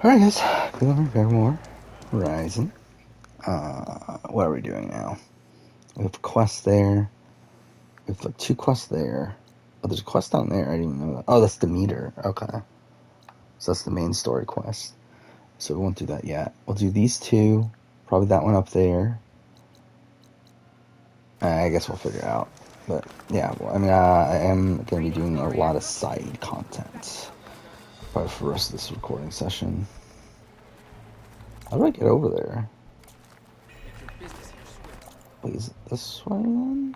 Alright guys, back more Horizon. What are we doing now? We have a quest there. We have like 2 quests there. Oh, there's a quest down there, I didn't even know that. Oh, that's the meter, okay. So that's the main story quest. So we won't do that yet. We'll do these 2, probably that one up there. I guess we'll figure it out. But yeah, well, I mean, I am going to be doing a lot of side content. Probably for the rest of this recording session. How do I get over there? Wait, is it this way then?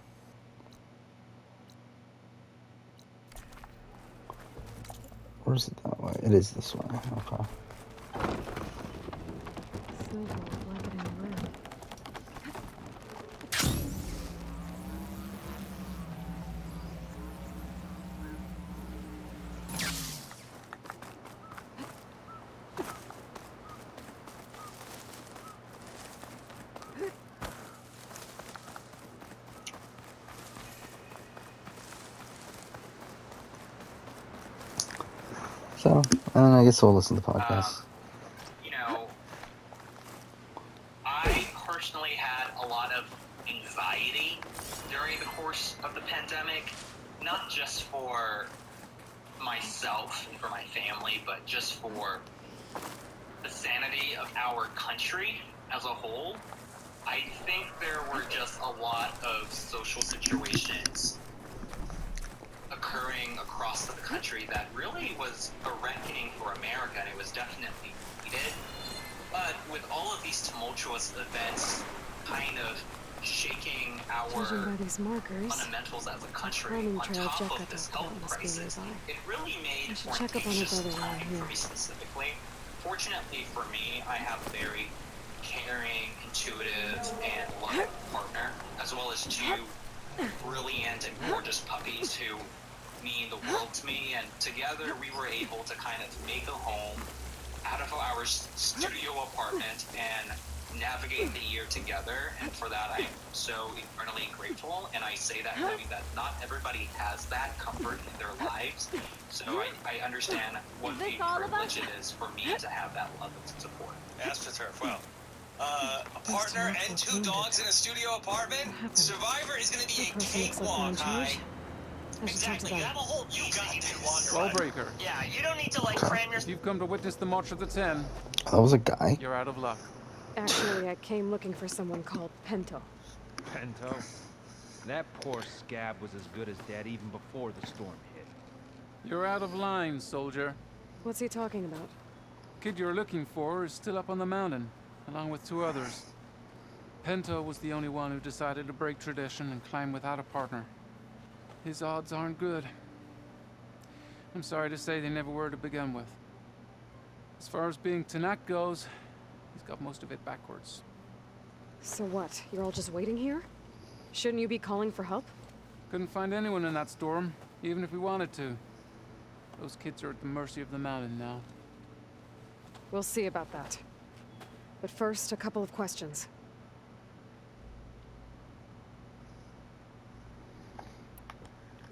Or is it that way? It is this way, okay. So, I guess we'll listen to podcasts. I personally had a lot of anxiety during the course of the pandemic, not just for myself and for my family, but just for the sanity of our country as a whole. I think there were just a lot of social situations occurring across the country that really was a reckoning for America, and it was definitely needed. But with all of these tumultuous events kind of shaking our fundamentals as a country on top of this health crisis, it really made for an anxious time for me specifically. Fortunately for me, I have a very caring, intuitive, and loving partner, as well as 2 brilliant and gorgeous puppies who mean the world to me, and together we were able to kind of make a home out of our studio apartment and navigate the year together, and for that I am so eternally grateful. And I say that knowing that not everybody has that comfort in their lives, so I understand what a privilege it is for me to have that love and support. AstroTurf, well, a partner and 2 dogs in a studio apartment? Survivor is gonna be a cakewalk, Hi. Exactly, you have a whole Lawbreaker. Yeah, you don't need to cram your... You've come to witness the March of the Ten. That was a guy. You're out of luck. Actually, I came looking for someone called Pento. Pento? That poor scab was as good as dead even before the storm hit. You're out of line, soldier. What's he talking about? Kid you're looking for is still up on the mountain, along with 2 others. Pento was the only one who decided to break tradition and climb without a partner. His odds aren't good. I'm sorry to say they never were to begin with. As far as being Tanak goes, he's got most of it backwards. So what? You're all just waiting here? Shouldn't you be calling for help? Couldn't find anyone in that storm, even if we wanted to. Those kids are at the mercy of the mountain now. We'll see about that. But first, a couple of questions.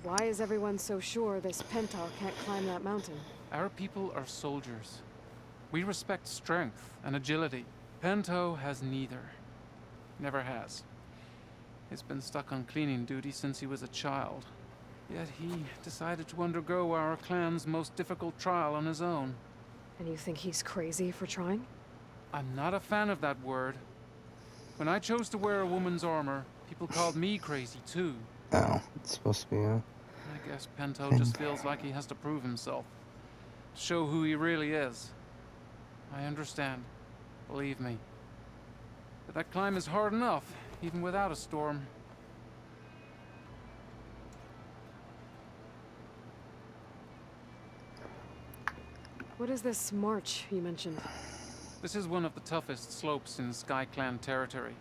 Why is everyone so sure this Pental can't climb that mountain? Our people are soldiers. We respect strength and agility. Pento has neither. Never has. He's been stuck on cleaning duty since he was a child. Yet he decided to undergo our clan's most difficult trial on his own. And you think he's crazy for trying? I'm not a fan of that word. When I chose to wear a woman's armor, people called me crazy too. Oh, it's supposed to be a... I guess Pento just feels like he has to prove himself. Show who he really is. I understand. Believe me. But that climb is hard enough, even without a storm. What is this march you mentioned? This is one of the toughest slopes in Sky Clan territory.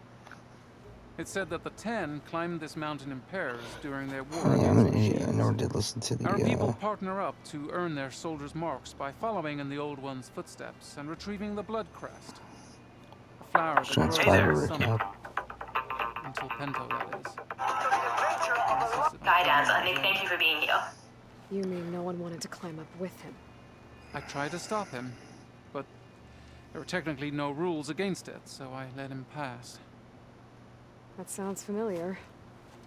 It's said that the Ten climbed this mountain in pairs during their war. Oh, yeah, I'm an idiot. I never did listen to the... Our people partner up to earn their soldiers' marks by following in the Old One's footsteps and retrieving the blood crest. A flower that grows in the summer. Until Pento, that is. Guidance, Nick, thank you for being here. You mean no one wanted to climb up with him? I tried to stop him, but There were technically no rules against it, so I let him pass. That sounds familiar.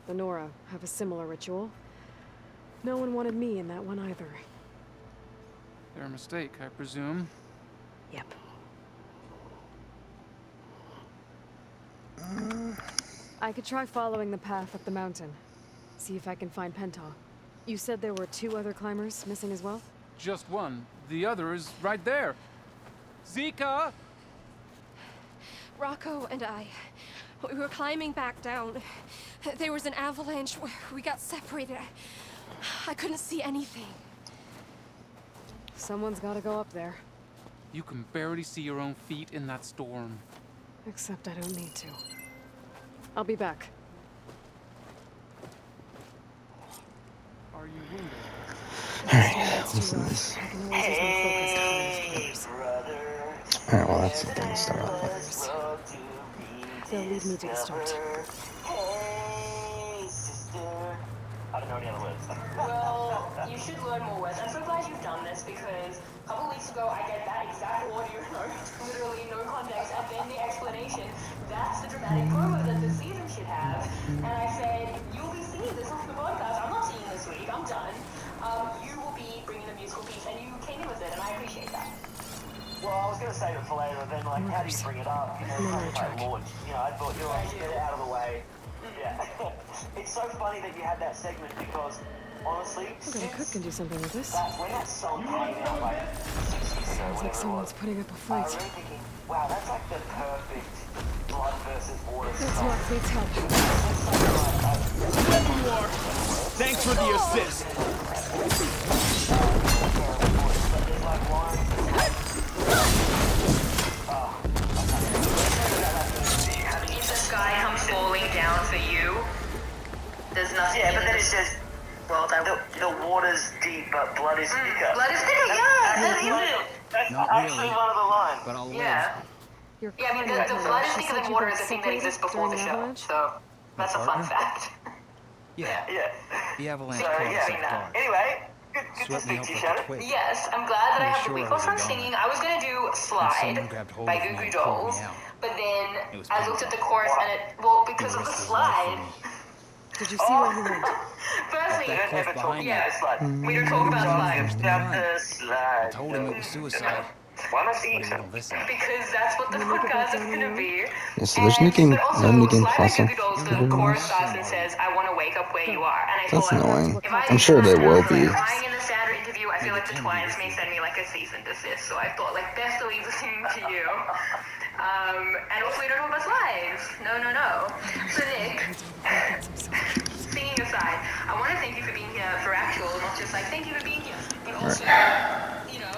The Nora have a similar ritual. No one wanted me in that one either. Their mistake, I presume. Yep. I could try following the path up the mountain. See if I can find Pentaw. You said there were 2 other climbers missing as well? Just one. The other is right there. Zika! Rocco and I, we were climbing back down. There was an avalanche where we got separated. I couldn't see anything. Someone's gotta go up there. You can barely see your own feet in that storm. Except I don't need to. I'll be back. Are you wounded? Alright, listen to this. I can always use my focus on those players. Alright, well that's the thing to start off with. They'll lead me to the start. Hey, sister. I don't know any other words. Well, you should learn more words. I'm so glad you've done this because a couple weeks ago I get that exact audio note, literally no context, and then the explanation. That's the dramatic promo that the season should have. And I said, you'll be seeing this on the podcast. I'm not seeing this week. I'm done. You will be bringing the musical piece, and you came in with it, and I appreciate that. Well, I was going to save it for later, and then, like, how do you bring it up? You know, like, Lord, you know, I thought, you know, I'd get it out of the way. Yeah. It's so funny that you had that segment because, honestly, I bet a cook can do something with this. when that song came out, like, 6 years ago, Sounds like someone's putting up a I was fight. really thinking, wow, that's like the perfect blood versus water That's song. what needs help. Thanks for the assist. If the sky comes falling down for you, there's nothing. Yeah, but then it says, well, that the water's deep, but blood is thicker. blood is thicker. Yeah, that's That's Not actually really. one of the lines. But I'll yeah. Your Yeah, I mean, partner, the blood is she thicker said than you water got is a thing that separated exists before the during an show. avalanche? So that's a fun partner? fact. Yeah, Yeah. the avalanche So, caught us yeah, off guard. anyway, good to Swept me speak up to you, like a Shannon. twig. Yes, I'm glad that I I'm have the sure week I off was from a goner. singing. I was gonna do Slide someone grabbed hold by of me Goo Goo and pulled me Dolls, out. but It then was I looked at the painful. chorus and because The of the rest was life for slide. me. Did you see where he went? Firstly, That cliff behind you. yeah, Slide. we don't talk about Slide First in Down line. the slide. I told him it was suicide, Why am I but singing he so? wouldn't listen. because that's what the You make it back podcast is down on gonna your be. Yeah, so there's no game, But also, no new game Slide by plus Goo on Goo Dolls, the everyone. chorus starts and says, "I want to wake up where you are," and I That's thought, annoying. if I I'm sure there will like, be. crying in the Sandra interview, I feel like the Maybe Twins Tim may did. send me like a cease and desist. So I thought, like, best to leave the singing to you. And also, we don't talk about slides. No, no, no. So Nick, singing aside, I want to thank you for being here for actual, not just like thank you for being here, but also, you know,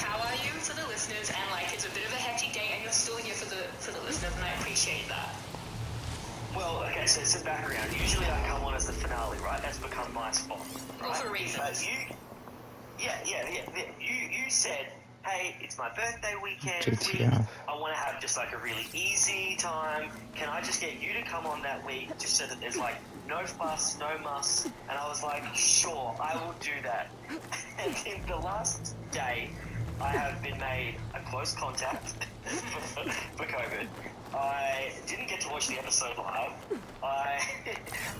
how are you for the listeners? And like, it's a bit of a hectic day, and you're still here for the listeners, and I appreciate that. Well, okay, so some background. Usually I come on as the finale, right? That's become my spot. All Right? for reasons. But you said, hey, it's my birthday weekend. JTF. I want to have just like a really easy time. Can I just get you to come on that week just so that there's like no fuss, no muss? And I was like, sure, I will do that. And in the last day, I have been made a close contact for COVID. I didn't get to watch the episode live. I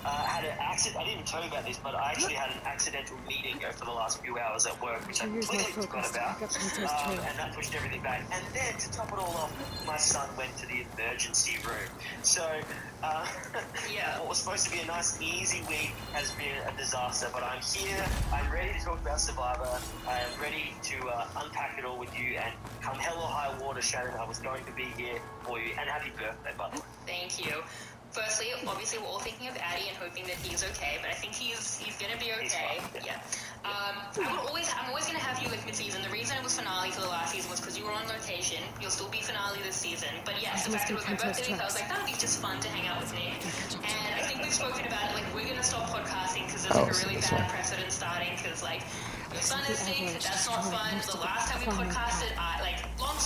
had an accident. I didn't even tell you about this, but I actually had an accidental meeting for the last few hours at work, which I Here's my completely forgot focus. about. Pick up Panto's trail. And that pushed everything back. And then to top it all off, my son went to the emergency room. So Yeah. what was supposed to be a nice, easy week has been a disaster. But I'm here. I'm ready to talk about Survivor. I am ready to unpack it all with you. And come hell or high water, Shannon, I was going to be here for you. And happy birthday, by the way. Thank you. Firstly, obviously, we're all thinking of Addy and hoping that he's okay, but I think he's gonna be okay. fine, Yeah. I'm always gonna have you like mid-season. The reason it was finale for the last season was because you were on location. You'll still be finale this season. But yes, the fact that it was my birthday week, I was like, that would be just fun to hang out with Nick. And I think we've spoken about it. Like, we're gonna stop podcasting because there's like a really bad precedent starting. Because like, your son is sick. That's not fun. The last time we podcasted, long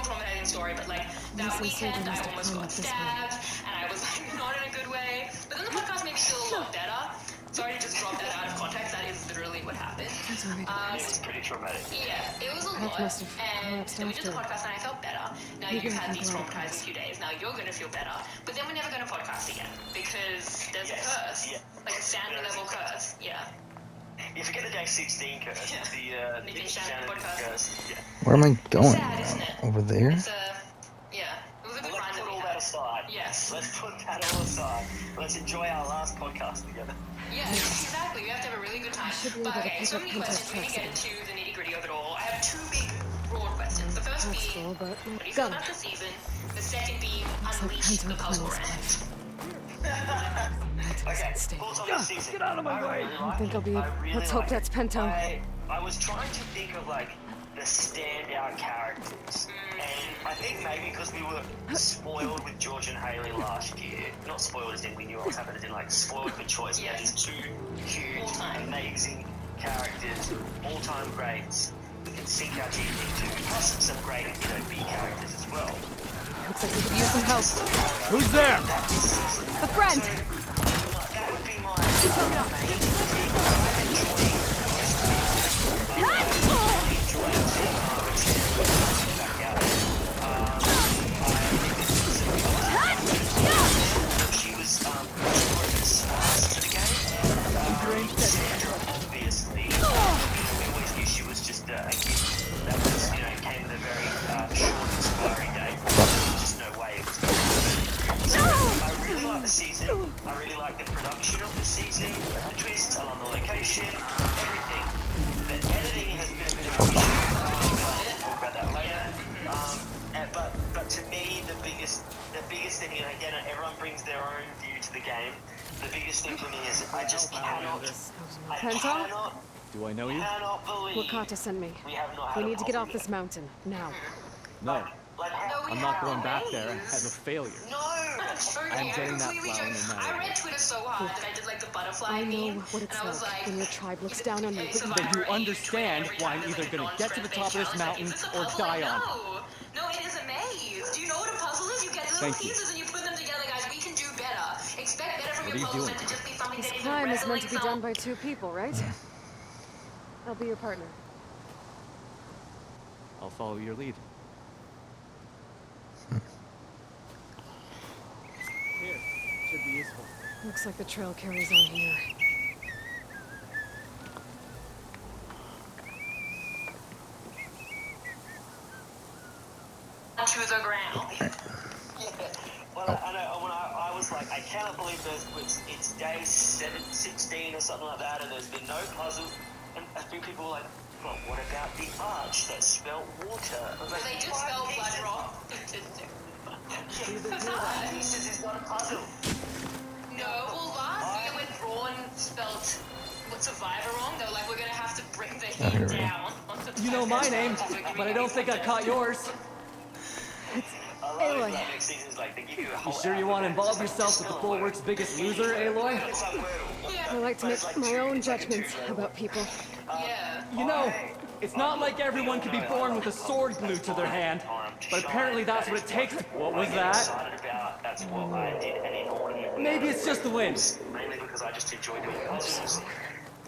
traumatizing story, but like that weekend, I almost got stabbed, and I was like not in a good way. But then the podcast made me feel a lot better. Sorry to just drop that out of context. That is literally what happened. It's already It was pretty traumatic. Yeah, it was a Path lot. must have And collapsed then we did the after. podcast and I felt better. Now Maybe you've I had can these go out of traumatizing class. few days. Now you're going to feel better. But then we're never going to podcast again. Because there's Yes, a curse. yeah. Like a standard level curse. Yeah. You forget the day 16 curse. Yeah. The Nick and Shannon Shannon podcast. curse. Yeah. Where am I going Sad, now? isn't it? Over there? It's yeah. It was a good Let's run that put we all had. that aside. Yes. Let's put that all aside. Let's enjoy our last podcast together. Yeah, exactly. We have to have a really good time. should be But able to okay, pick so up many Pinto's questions. We didn't tracks get into the nitty gritty of it all. I have two big broad questions. The first That's being, cool, but what do you go. feel about the season? The second being, Looks like unleash the Pinto puzzle climbs rant. Okay, stable. thoughts on this season? Get out of my way. Really I don't think I'll be. really Let's hope like that's it. Pinto. I was trying to think of like the standout characters, and I think maybe because we were spoiled with George and Haley last year, not spoiled as in we knew what was happening, as in like spoiled with choice. We had these two huge, All-time. amazing characters, all-time greats. We can sink our teeth into, plus some great, B characters as well. Looks like we could use some help. Who's there? A friend! That would be my she was spice to the game. Sandra, obviously, we always knew she was just a gift that was, came with a very short expiry date. There's just no way it was going to happen. So I really like the season. I really like the production of the season, the twists, I love the location, everything. The editing has been a bit of an issue. We'll talk about that later. But to me, the biggest thing, and again, everyone brings their own view to the game. The biggest thing for me is I just cannot Penta? Do I know you? cannot believe Wakata sent me. we have not We had a need to get puzzle off this yet. mountain. Now. No. Like, how, we I'm not have going back ways. there as a failure. no! Okay, I'm getting that completely flower joke. no matter I read what. Twitter so hard that I did like the butterfly I know meme, what it's and I was like, when your tribe looks down on you. it's But you Survivor, and understand every why time I'm there's, either like, a gonna get to the non-strength top of this challenge, like, mountain is this a or puzzle? die Like, on it. No, it is a maze. Do you know what a puzzle is? You get little Thank you. pieces and you put them together, guys. We can do better. Expect better from What are your you puzzles doing? than to just be something This that either climb is meant to be wrestling done by two people, right? I'll be your partner. I'll follow your lead. Here, should be useful. Looks like the trail carries on here. to the ground. Well, I know, when I was like, I cannot believe it's day 16 or something like that, and there's been no puzzle. And a few people were like, well, what about the arch that spelt water? I was like, They did 5 spell pieces. blood wrong. Five pieces is not a puzzle. No, well, last year when Braun spelled Survivor wrong, they were like, we're gonna have to bring the here heat we go. down. You know my name, but I don't think I caught yours. I love Aloy. it like next season's like, they give you a You whole sure you want to alphabet. involve yourself with the Bulwark's biggest loser, Aloy? It's like Wordle. I like to But it's make like my two- own it's like a judgments two-level. about people. Yeah. You know, it's not like everyone can be born with a sword glued to their hand, but apparently that's what it takes to... What was that? Excited about, that's what I did an inordinate Maybe it's just the wind. mainly because I just enjoy doing puzzles.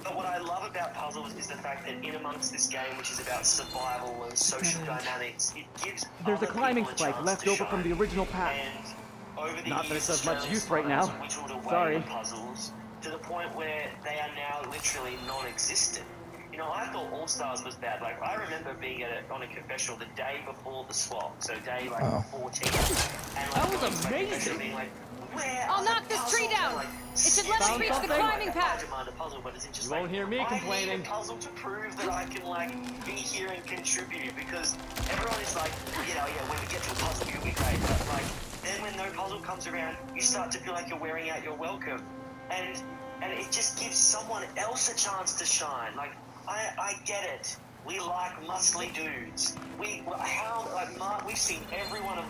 But what I love about puzzles is the fact that in amongst this game, which is about survival and social dynamics, it gives There's a other climbing people spike chance left to over from the shine. original path. And over the Not that years, it's of much Australian use right now. scholars whittled away Sorry. the puzzles to the point where they are now literally non-existent. You know, I thought All Stars was bad. Like, I remember being on a confessional the day before the swap, so day like 14. And, like, That was going to my amazing. confessional being like, where I'll are knock the this tree puzzles? down. Like, It should let us Found reach the something? climbing I path. demand a puzzle, but it's just You won't hear me complaining. I need a puzzle to prove that I can like be here and contribute because everyone is like, yeah, when we get to a puzzle, you'll be great. But like, then when no puzzle comes around, you start to feel like you're wearing out your welcome, and it just gives someone else a chance to shine. Like, I get it. We like muscly dudes. We've seen every one of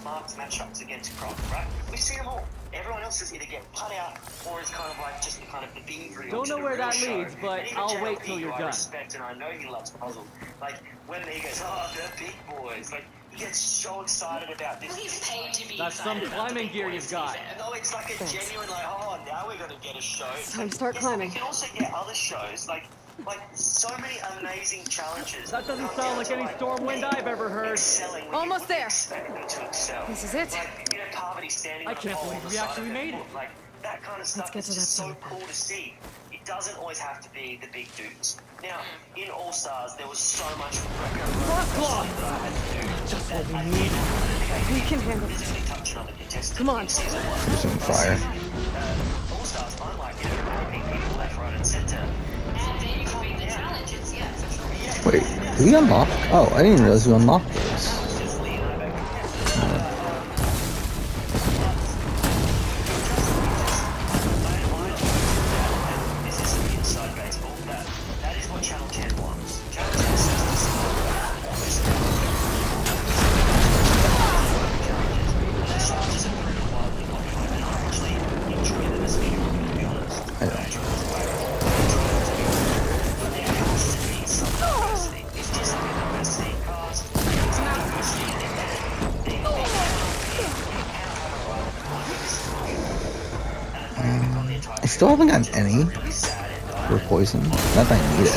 Mark's matchups against Croc, right? We've seen them all. Everyone else is either getting cut out or is kind of like just the kind of the B reel. Don't to know the where real that show. leads, but And even I'll JLP, wait till you're who I done. respect and I know he loves puzzle. Like when he goes, oh, the big boys. Like he gets so excited about this. Well, he's paid to be That's some excited about the climbing big gear boys, you've to be got. fair. No, it's like a genuine like, oh, now we're gonna get a show. It's time to start climbing. We can also get other shows. Like Like, so many amazing challenges. That doesn't come sound down like to, any like, Stormwind I've ever heard. excelling when Almost you wouldn't there. expect me to excel. This is it. Like, you know, Parvati standing I on a can't pole believe on the we side actually of made her it. foot. Like, that kind of stuff get is to just that so summit then. cool to see. It doesn't always have to be the big dudes. Now, in All Stars, there was so much Frostclaw! Just what we need. We can handle this. physically touching other contestants. Come on. in season one. Using fire. All Stars, unlike, you know, raping people left, right, and center. And then you can make the challenges, yeah, for sure. Wait, did we unlock? Oh, I didn't even realize we unlocked this. This is inside baseball. That is what Channel 10 wants. Channel 10 says this is the challenges are pretty wildly popular, and I actually enjoy them as a viewer, to be honest. I know. But there has to be some diversity. It's just like a diversity in cast, it's a diversity in I still haven't gotten any for poison. Not that I need it.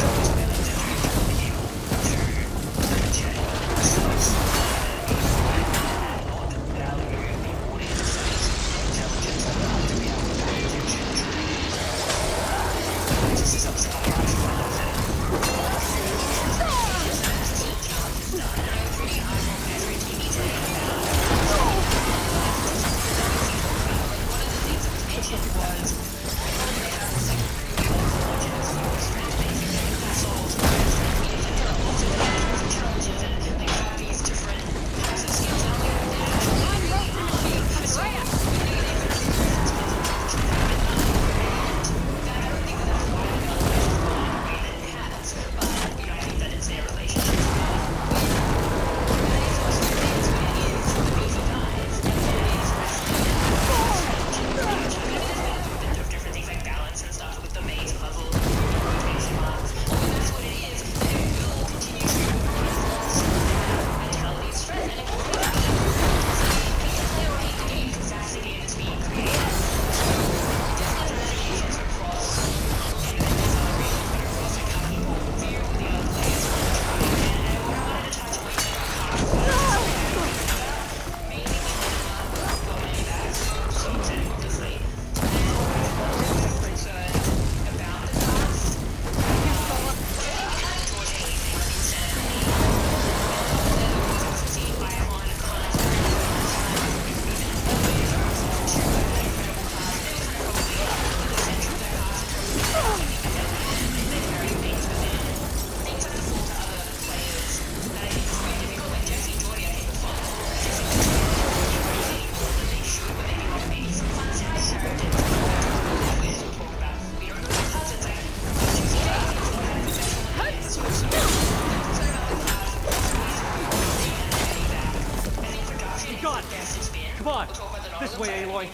This way, Aloy.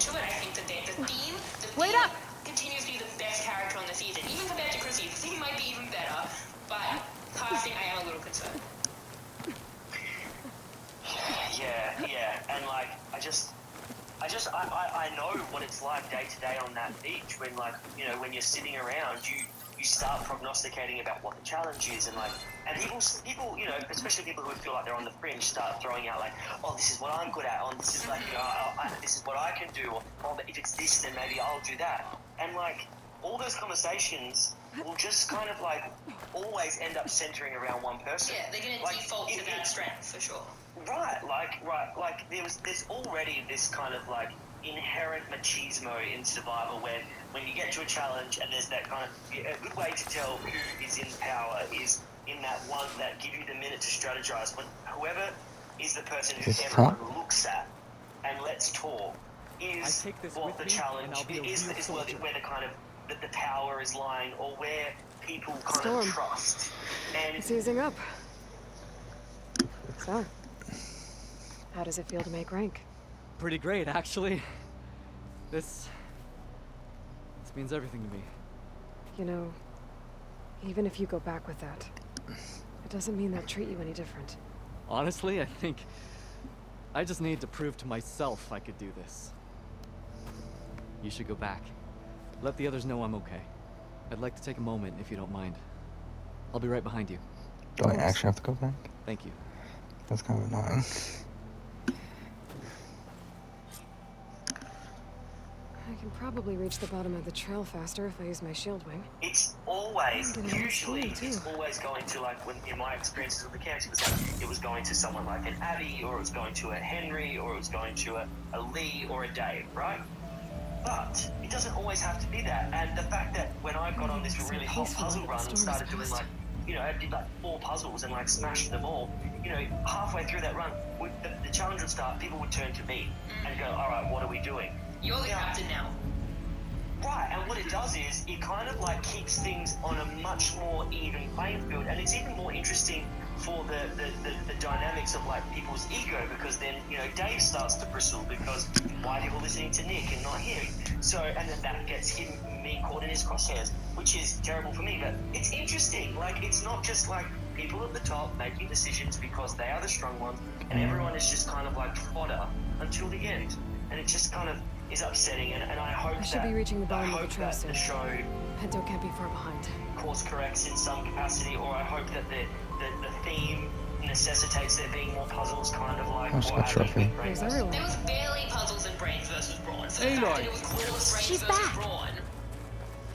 Wait up! Continues to be the best character on the season, even compared to Chrissy. The thing might be even better, but casting, I am a little concerned. Yeah, and like, I know what it's like day to day on that beach when, like, you know, when you're sitting around, you start prognosticating about what the challenge is, and like, and people, you know, especially people who feel like they're on the fringe, start throwing out like, oh, this is what I'm good at, or this is like, you know, this is what I can do, or oh, if it's this, then maybe I'll do that, and like, all those conversations will just kind of like always end up centering around one person. Yeah, they're gonna like, default to that strength for sure. Right, like there's already this kind of like inherent machismo in Survivor when you get to a challenge and there's that kind of, a good way to tell who is in power is in that one that give you the minute to strategize, when whoever is the person who everyone looks at and lets talk is what the challenge is where the kind of the power is lying, or where people kind of trust. And it's easing up. So, how does it feel to make rank? Pretty great, actually. This means everything to me. You know, even if you go back with that, it doesn't mean they'll treat you any different. Honestly, I think I just need to prove to myself I could do this. You should go back. Let the others know I'm okay. I'd like to take a moment, if you don't mind. I'll be right behind you. Do I actually have to go back? Thank you. That's kind of annoying. I can probably reach the bottom of the trail faster if I use my shield wing. It's always, I'm gonna usually, miss you, it's too. always going to, like, when in my experiences with the camps, it was like, it was going to someone like an Abby, or it was going to a Henry, or it was going to a Lee or a Dave, right? But it doesn't always have to be that. And the fact that when I got on this really hot puzzle run and started doing, like, you know, I did like 4 puzzles and like smashed them all, you know, halfway through that run, the challenge would start, people would turn to me and go, all right, what are we doing? You're the captain now. Right, and what it does is it kind of like keeps things on a much more even playing field, and it's even more interesting for the dynamics of like people's ego, because then, you know, Dave starts to bristle because why are people listening to Nick and not him? So, and then that gets me caught in his crosshairs, which is terrible for me, but it's interesting. Like, it's not just like people at the top making decisions because they are the strong ones, and everyone is just kind of like fodder until the end, and it just kind of is upsetting, and I hope I should be reaching the bottom I of the hope trail that soon. the show Pinto can't be far behind. course corrects in some capacity, or I hope that the theme necessitates there being more puzzles, kind of like That's what a happened trophy. with Brain There's versus- everyone. There was barely puzzles in Brains versus Brawn. So the Aloy. fact that it was called Brains She's versus back. Brawn.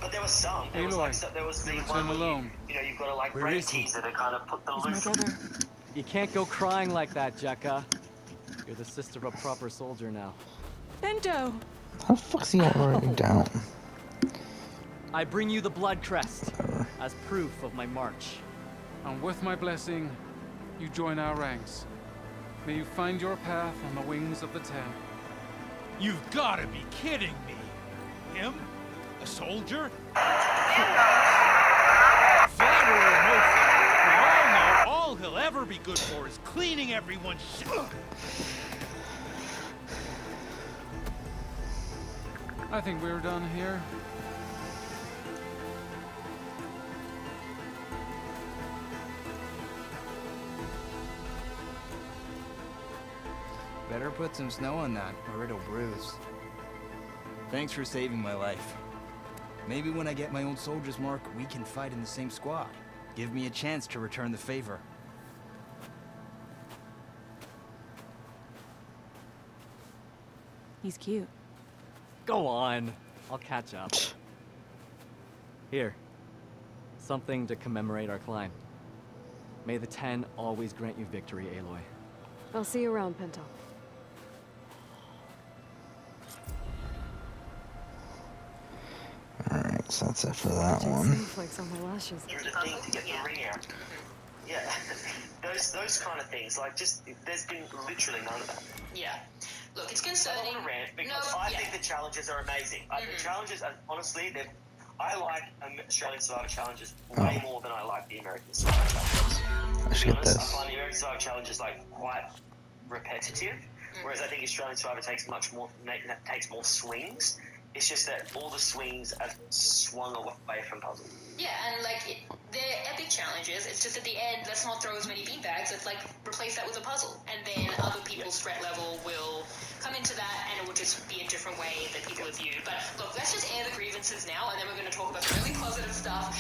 But there was some. There was Aloy, like there was the never one turn where alone. you know, you've got to like Where brain is he? teaser to kind of put the He's my loop. brother. You can't go crying like that, Jekka. You're the sister of a proper soldier now. Bento! How the fuck's he already down? I bring you the blood crest as proof of my march. And with my blessing, you join our ranks. May you find your path on the wings of the 10. You've gotta be kidding me. Him? A soldier? Flatterer or no flatterer, we all know all he'll ever be good for is cleaning everyone's shit. I think we're done here. Better put some snow on that, or it'll bruise. Thanks for saving my life. Maybe when I get my own soldier's mark, we can fight in the same squad. Give me a chance to return the favor. He's cute. Go on. I'll catch up. Here. Something to commemorate our climb. May the 10 always grant you victory, Aloy. I'll see you around, Pinto. Alright, so that's it for that Jake one. snowflakes on my lashes. Through the thing to get the ring out. Yeah, those kind of things. Like, just there's been literally none of that. Yeah. Look, it's I concerning. don't want to rant because No, I yeah. think the challenges are amazing. The challenges, are, honestly, I like Australian Survivor challenges way more than I like the American Survivor challenges. I should To be get honest, I this. find the American Survivor challenges like quite repetitive, whereas I think Australian Survivor takes takes more swings. It's just that all the swings are swung away from puzzle. Yeah, and like they're epic challenges. It's just at the end, let's not throw as many beanbags. Let's like replace that with a puzzle, and then other people's threat level will come into that, and it will just be a different way that people are viewed. But look, let's just air the grievances now, and then we're going to talk about the really positive stuff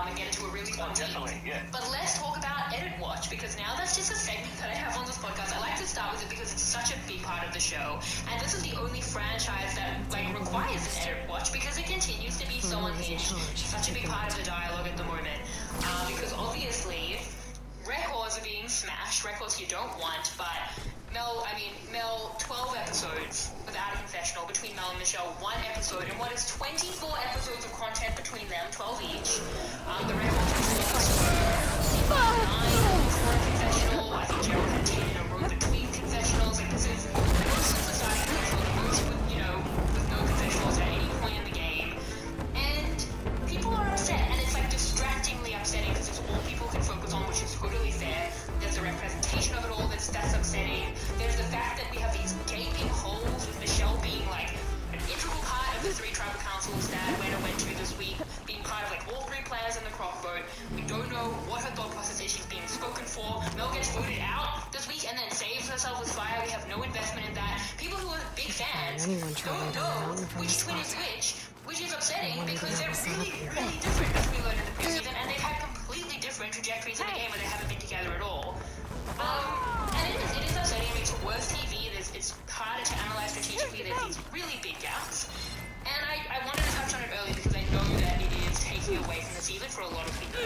and get into a really fun Definitely, yeah. But let's talk about Edit Watch, because now that's just a segment that I have on this podcast. I like to start with it because it's such a big part of the show, and this is the only franchise that like requires an Edit Watch because it continues to be so unhinged. Such a big part of the dialogue at the moment, because obviously records are being smashed, records you don't want, but Mel, 12 episodes without a confessional between Mel and Michelle, 1 episode, and what is 24 episodes of content between them, 12 each. The records are 9 for a confessional. I think Gerald had 10 in a row between confessionals. Like, this is the most since the starting confessional, the most with, with no confessionals at any point in the game. And people are upset, and it's like distractingly upsetting because it's all people can focus on, which is totally fair. There's a representation of it all that's upsetting. There's the fact that we have these gaping holes with Michelle being like an integral part of the 3 tribal councils that Weta went to this week, being part of like all 3 players in the croc vote. We don't know what her thought process is. She's being spoken for. Mel gets voted out this week and then saves herself with fire. We have no investment in that. People who are big fans don't know which twin is which is upsetting because they're really, really different, as we learned in the preseason, and they've had completely different different trajectories in the game where they haven't been together at all. And it is upsetting. I mean, it's worse TV. It's harder to analyze strategically. There's these really big gaps. And I wanted to touch on it early because I know that it is taking away from the season for a lot of people.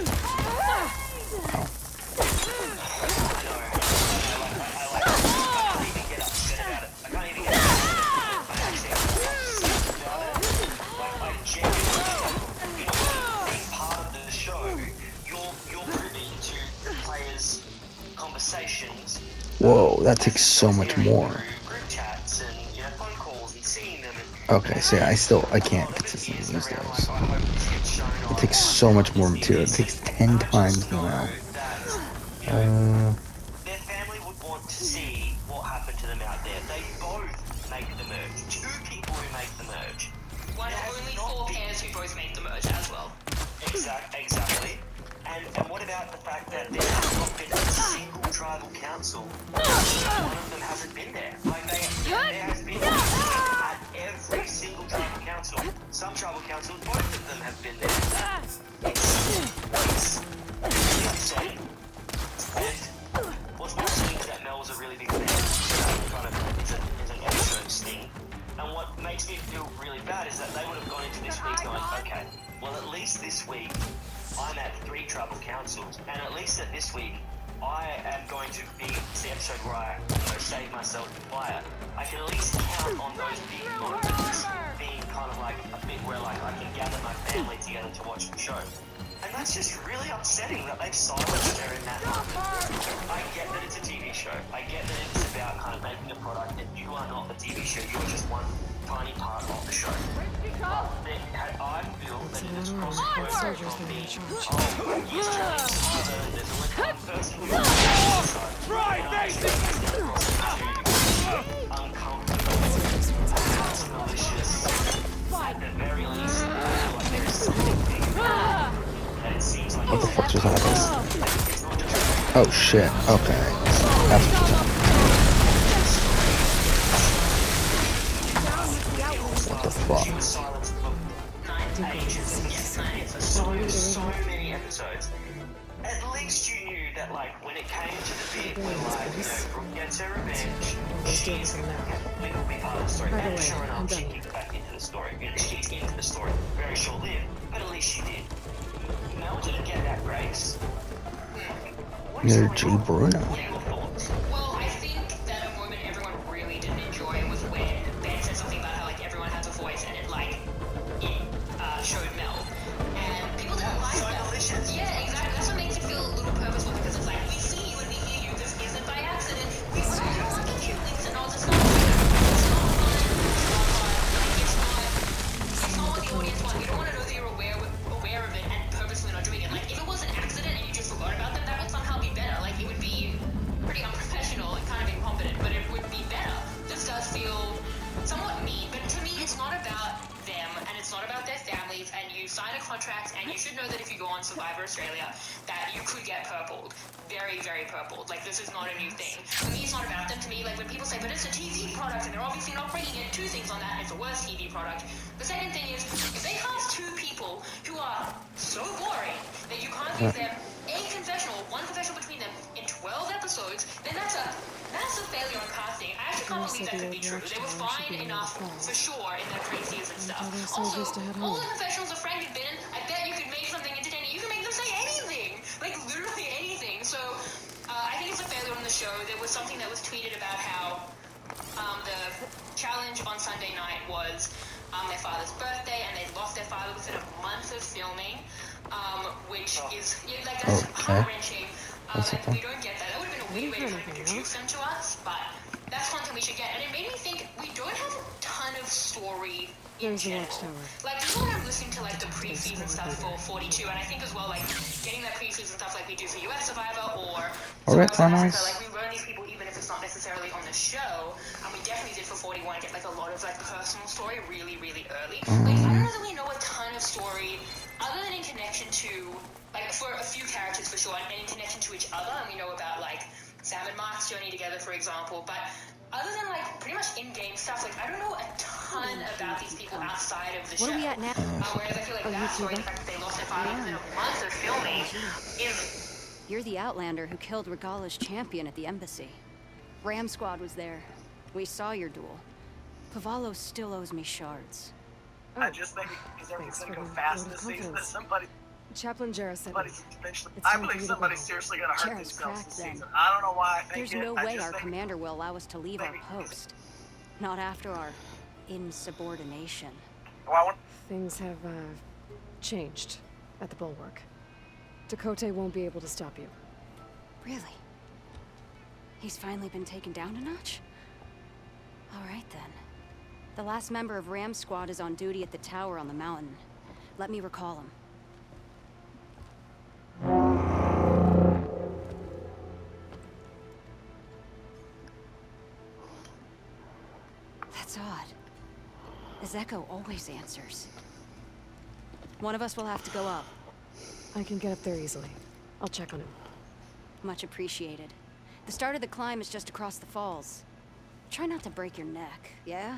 Conversations. Whoa, that takes so much more. Group chats and phone calls and seeing them. Okay, so yeah, I can't consistently use those. It takes so much more material. It takes 10 times the amount. Their family would want to see what happened to them out there. They both make the merge. 2 people who make the merge. One of only 4 pairs who both make the merge as well. Exactly. And what about the fact that there has not been a single tribal council? One of them hasn't been there. Like there has been at every single tribal council. Some tribal councils, both of them have been there. It's really upsetting. And what's more upsetting is that Mel was a really big fan. Kind of is an episode sting. And what makes me feel really bad is that they would have gone into this week going, okay, well at least this week I'm at 3 tribal councils, and at least at this week, I am going to be the episode where I save myself the fire. I can at least count on those big moments being kind of like a bit where like I can gather my family together to watch the show. And that's just really upsetting that they've silenced her in that moment. I get that it's a TV show. I get that it's about kind of making a product, and you are not the TV show. You are just one tiny part of the show. But I feel that it has crossed over from being, yes, there's only one person who uncomfortable, perhaps malicious, at the very least, like there is something that it seems like What the fuck just happened? Oh shit, okay. That's what the fuck? So many episodes. At least you knew that, like, when it came to the bit where, like, Brooke gets her revenge, she's going to be part of the story. And sure enough, she kicked back into the story. She kicked into the story. Very short-lived, but at least she did. Mel didn't get that grace. You're G. Bruno. Well, I think that a moment everyone really didn't enjoy was when Ben said something about how like everyone has a voice, and it showed Mel, and people didn't like that. Delicious. Yeah, exactly. That's what makes it feel a little purposeful because it's like we see you and we hear you. This isn't by accident. We want everyone to get links and all this. It's not what the audience wants. We don't want to know that you're aware of it and purposely not doing it. Like if it was an accident and you just forgot about them, that would somehow be better. Like it would be pretty unprofessional and kind of incompetent, but it would be better. This does feel somewhat mean, but to me it's not about them and it's not about their families, and you sign a contract and you should know that if you go on Survivor Australia that you could get purpled. Very, very purpled. Like this is not a new thing. To me it's not about them. To me, like when people say, but it's a TV product and they're obviously not bringing in 2 things on that, it's a worse TV product. The second thing is, if they cast 2 people who are so boring that you can't give them one confessional between them in 12 episodes, then that's a massive failure on casting. I actually can't believe that could be true. They were fine enough for sure in their pre-season stuff. Also, all the confessionals of Frank and Ben, I bet you could make something entertaining. You can make them say anything, like literally anything. So I think it's a failure on the show. There was something that was tweeted about how the challenge on Sunday night was their father's birthday, and they lost their father within a month of filming, which is like that's heart-wrenching. And we don't get that. That would have been a weird way to introduce them to us, but that's one thing we should get. And it made me think we don't have a ton of story in general. Like when I'm listening to like the pre-season stuff for 42, and I think as well like getting that pre-season stuff like we do for US Survivor or Survivor Africa, like we learn these people even if it's not necessarily on the show, and we definitely did for 41 get like a lot of like personal story really, really early. Like I don't really know a ton of story other than in connection to like for a few characters for sure, and in connection to each other, and we know about like Sam and Mark's journey together, for example, but other than like pretty much in-game stuff, like I don't know a ton about these people outside of the show. Where are we at now? Whereas I feel like that story, the fact that they lost their father within a month of filming, is You're the Outlander who killed Regala's champion at the embassy. Ram Squad was there. We saw your duel. Cavallo still owes me shards. Oh, I just think because everything's gonna go fast this season that somebody. Chaplain Jarrah said Eventually, it's I time for believe you to somebody's go. seriously gonna hurt Jarrah's themselves cracked this then. season. I don't know why I think There's it. no I way just our think commander will allow us to leave our maybe- post. Not after our insubordination. Things have, changed at the Bulwark. Dakota won't be able to stop you. Really? He's finally been taken down a notch? Alright then. The last member of Ram Squad is on duty at the tower on the mountain. Let me recall him. That's odd. Ezeko always answers. One of us will have to go up. I can get up there easily. I'll check on him. Much appreciated. The start of the climb is just across the falls. Try not to break your neck, yeah?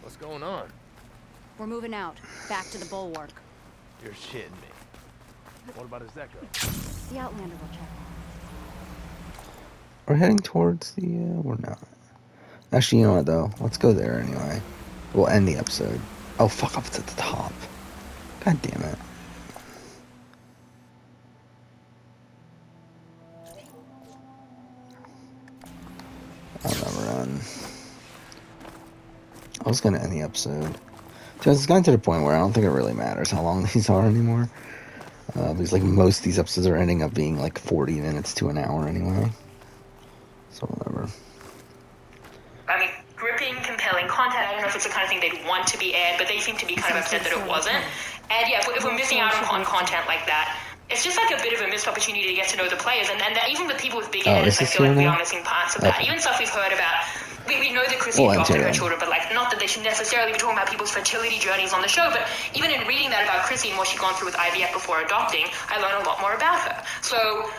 What's going on? We're moving out, back to the Bulwark. You're shitting me. What about Ezeko? The Outlander will check. We're heading towards the, we're not. Actually, you know what, though? Let's go there anyway. We'll end the episode. Oh, fuck off, it's at the top. God damn it. I'll never run. I was gonna end the episode. Because it's gotten to the point where I don't think it really matters how long these are anymore. Because like most of these episodes are ending up being like 40 minutes to an hour anyway. So whatever. I mean, gripping, compelling content. I don't know if it's the kind of thing they'd want to be aired, but they seem to be kind of upset that it wasn't. And yeah, if we're missing out on content like that, it's just like a bit of a missed opportunity to get to know the players. And that even with people with bigger heads, I feel like we are missing parts of that. Even stuff we've heard about. We know that Chrissy adopted her children, but like not that they should necessarily be talking about people's fertility journeys on the show, but even in reading that about Chrissy and what she'd gone through with IVF before adopting, I learned a lot more about her. So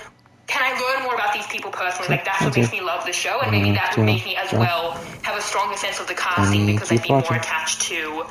can I learn more about these people personally? Like that's what makes me love the show, and maybe that would make me as well have a stronger sense of the casting because I'd be more attached to